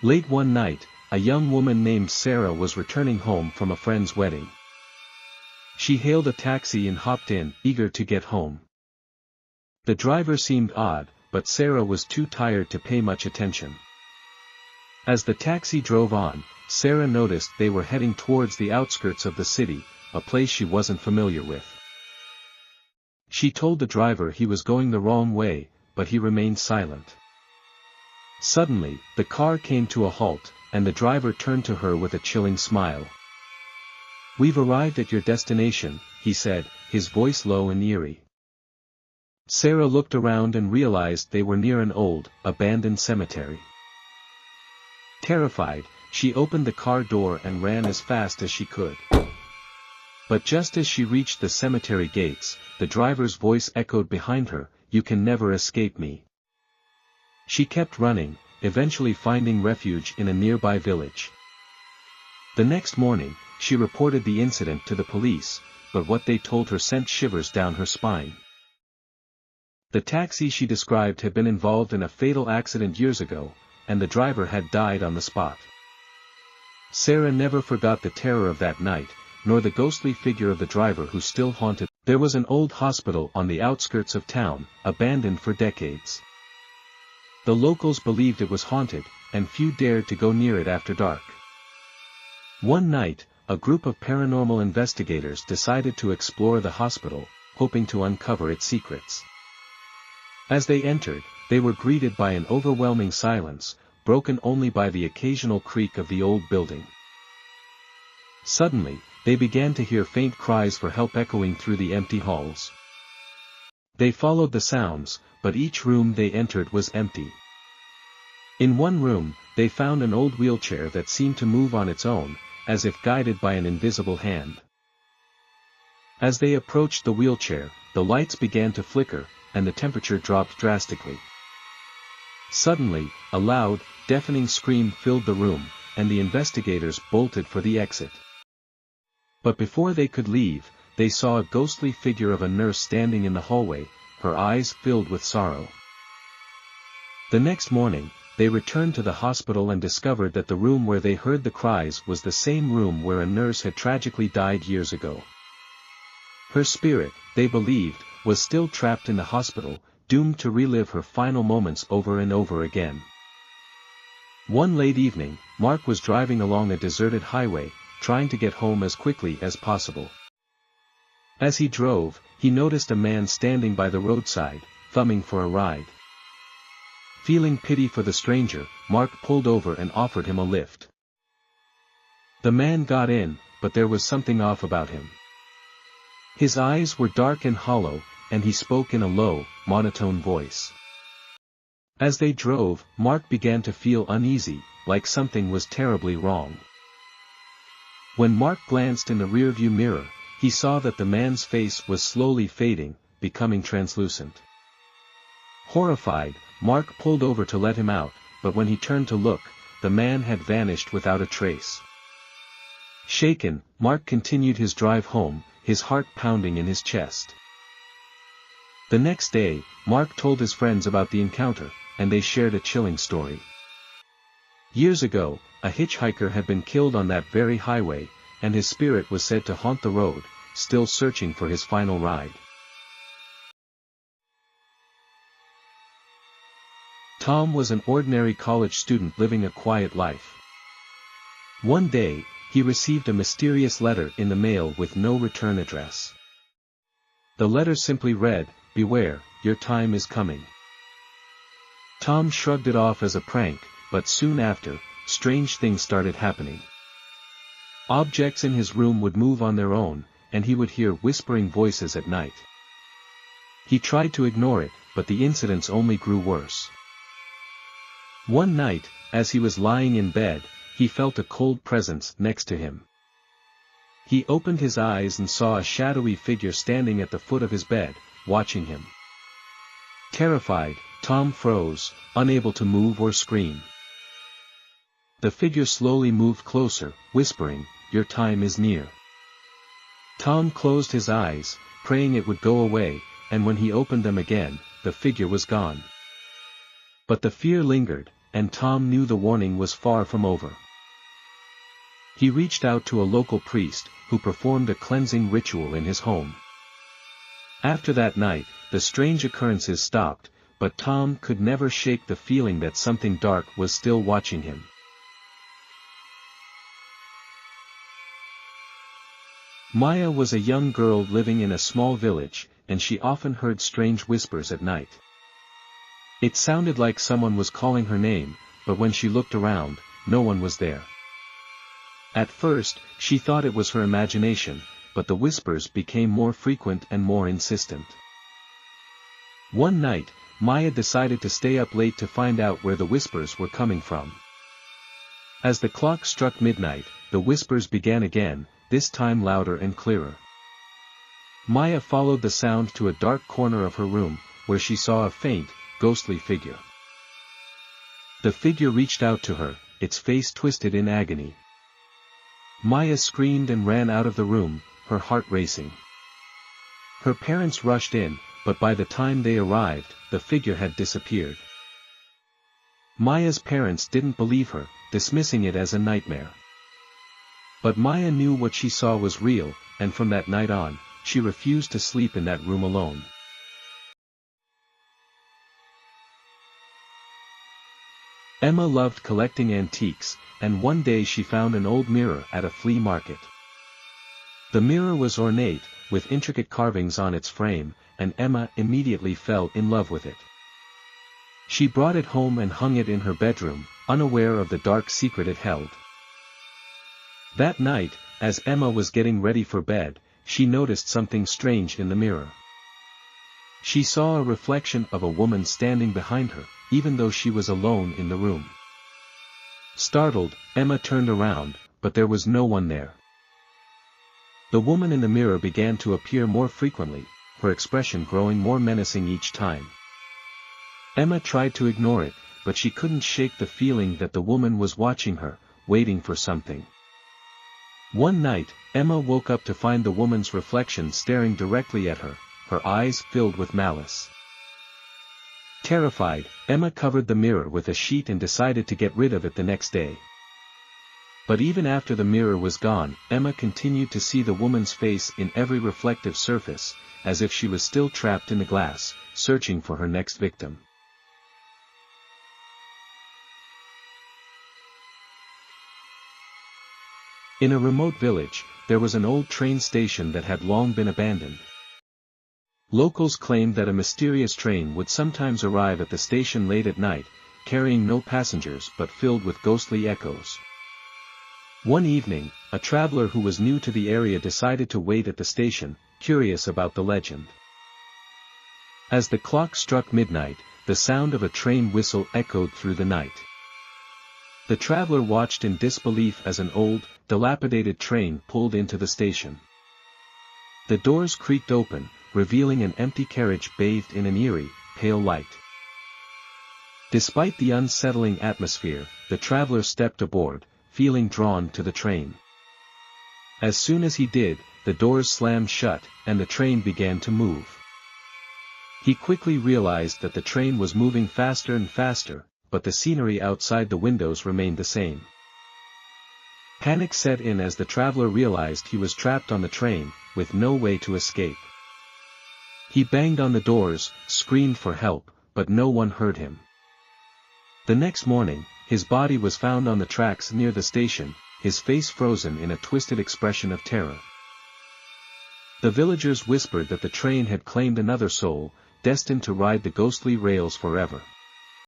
Late one night, a young woman named Sarah was returning home from a friend's wedding. She hailed a taxi and hopped in, eager to get home. The driver seemed odd, but Sarah was too tired to pay much attention. As the taxi drove on, Sarah noticed they were heading towards the outskirts of the city, a place she wasn't familiar with. She told the driver he was going the wrong way, but he remained silent. Suddenly, the car came to a halt, and the driver turned to her with a chilling smile. "We've arrived at your destination," he said, his voice low and eerie. Sarah looked around and realized they were near an old, abandoned cemetery. Terrified, she opened the car door and ran as fast as she could. But just as she reached the cemetery gates, the driver's voice echoed behind her, "You can never escape me." She kept running, eventually finding refuge in a nearby village. The next morning, she reported the incident to the police, but what they told her sent shivers down her spine. The taxi she described had been involved in a fatal accident years ago, and the driver had died on the spot. Sarah never forgot the terror of that night, nor the ghostly figure of the driver who still haunted. There was an old hospital on the outskirts of town, abandoned for decades. The locals believed it was haunted, and few dared to go near it after dark. One night, a group of paranormal investigators decided to explore the hospital, hoping to uncover its secrets. As they entered, they were greeted by an overwhelming silence, broken only by the occasional creak of the old building. Suddenly, they began to hear faint cries for help echoing through the empty halls. They followed the sounds, but each room they entered was empty. In one room, they found an old wheelchair that seemed to move on its own, as if guided by an invisible hand. As they approached the wheelchair, the lights began to flicker, and the temperature dropped drastically. Suddenly, a loud, deafening scream filled the room, and the investigators bolted for the exit. But before they could leave, they saw a ghostly figure of a nurse standing in the hallway, her eyes filled with sorrow. The next morning, they returned to the hospital and discovered that the room where they heard the cries was the same room where a nurse had tragically died years ago. Her spirit, they believed, was still trapped in the hospital, doomed to relive her final moments over and over again. One late evening, Mark was driving along a deserted highway, trying to get home as quickly as possible. As he drove, he noticed a man standing by the roadside, thumbing for a ride. Feeling pity for the stranger, Mark pulled over and offered him a lift. The man got in, but there was something off about him. His eyes were dark and hollow, and he spoke in a low, monotone voice. As they drove, Mark began to feel uneasy, like something was terribly wrong. When Mark glanced in the rearview mirror, he saw that the man's face was slowly fading, becoming translucent. Horrified, Mark pulled over to let him out, but when he turned to look, the man had vanished without a trace. Shaken, Mark continued his drive home, his heart pounding in his chest. The next day, Mark told his friends about the encounter, and they shared a chilling story. Years ago, a hitchhiker had been killed on that very highway, and his spirit was said to haunt the road, still searching for his final ride. Tom was an ordinary college student living a quiet life. One day, he received a mysterious letter in the mail with no return address. The letter simply read, "Beware, your time is coming." Tom shrugged it off as a prank, but soon after, strange things started happening. Objects in his room would move on their own, and he would hear whispering voices at night. He tried to ignore it, but the incidents only grew worse. One night, as he was lying in bed, he felt a cold presence next to him. He opened his eyes and saw a shadowy figure standing at the foot of his bed, watching him. Terrified, Tom froze, unable to move or scream. The figure slowly moved closer, whispering, "Your time is near." Tom closed his eyes, praying it would go away, and when he opened them again, the figure was gone. But the fear lingered, and Tom knew the warning was far from over. He reached out to a local priest, who performed a cleansing ritual in his home. After that night, the strange occurrences stopped, but Tom could never shake the feeling that something dark was still watching him. Maya was a young girl living in a small village, and she often heard strange whispers at night. It sounded like someone was calling her name, but when she looked around, no one was there. At first, she thought it was her imagination, but the whispers became more frequent and more insistent. One night, Maya decided to stay up late to find out where the whispers were coming from. As the clock struck midnight, the whispers began again, this time louder and clearer. Maya followed the sound to a dark corner of her room, where she saw a faint, ghostly figure. The figure reached out to her, its face twisted in agony. Maya screamed and ran out of the room, her heart racing. Her parents rushed in, but by the time they arrived, the figure had disappeared. Maya's parents didn't believe her, dismissing it as a nightmare. But Maya knew what she saw was real, and from that night on, she refused to sleep in that room alone. Emma loved collecting antiques, and one day she found an old mirror at a flea market. The mirror was ornate, with intricate carvings on its frame, and Emma immediately fell in love with it. She brought it home and hung it in her bedroom, unaware of the dark secret it held. That night, as Emma was getting ready for bed, she noticed something strange in the mirror. She saw a reflection of a woman standing behind her, even though she was alone in the room. Startled, Emma turned around, but there was no one there. The woman in the mirror began to appear more frequently, her expression growing more menacing each time. Emma tried to ignore it, but she couldn't shake the feeling that the woman was watching her, waiting for something. One night, Emma woke up to find the woman's reflection staring directly at her, her eyes filled with malice. Terrified, Emma covered the mirror with a sheet and decided to get rid of it the next day. But even after the mirror was gone, Emma continued to see the woman's face in every reflective surface, as if she was still trapped in the glass, searching for her next victim. In a remote village, there was an old train station that had long been abandoned. Locals claimed that a mysterious train would sometimes arrive at the station late at night, carrying no passengers but filled with ghostly echoes. One evening, a traveler who was new to the area decided to wait at the station, curious about the legend. As the clock struck midnight, the sound of a train whistle echoed through the night. The traveler watched in disbelief as an old, dilapidated train pulled into the station. The doors creaked open, revealing an empty carriage bathed in an eerie, pale light. Despite the unsettling atmosphere, the traveler stepped aboard, feeling drawn to the train. As soon as he did, the doors slammed shut, and the train began to move. He quickly realized that the train was moving faster and faster, but the scenery outside the windows remained the same. Panic set in as the traveler realized he was trapped on the train, with no way to escape. He banged on the doors, screamed for help, but no one heard him. The next morning, his body was found on the tracks near the station, his face frozen in a twisted expression of terror. The villagers whispered that the train had claimed another soul, destined to ride the ghostly rails forever.